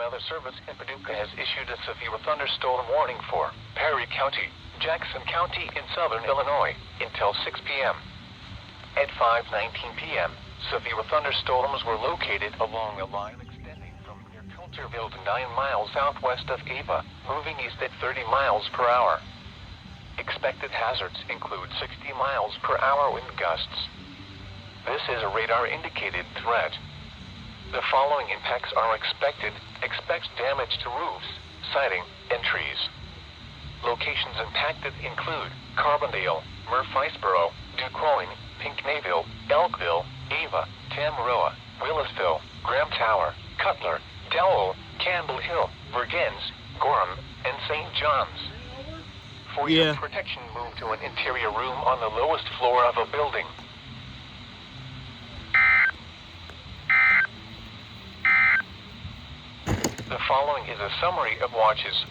Weather Service in Paducah has issued a severe thunderstorm warning for Perry County, Jackson County in southern Illinois until 6 p.m. At 5:19 p.m., severe thunderstorms were located along a line extending from near Coulterville to 9 miles southwest of Ava, moving east at 30 miles per hour. Expected hazards include 60 miles per hour wind gusts. This is a radar-indicated threat. The following impacts are expected. Expect damage to roofs, siding, and trees. Locations impacted include Carbondale, Murfreesboro, DuQuoin, Pinckneyville, Elkville, Ava, Tamaroa, Willisville, Graham Tower, Cutler, Dowell, Campbell Hill, Vergennes, Gorham, and St. John's. For your protection, move to an interior room on the lowest floor of a building. The following is a summary of watches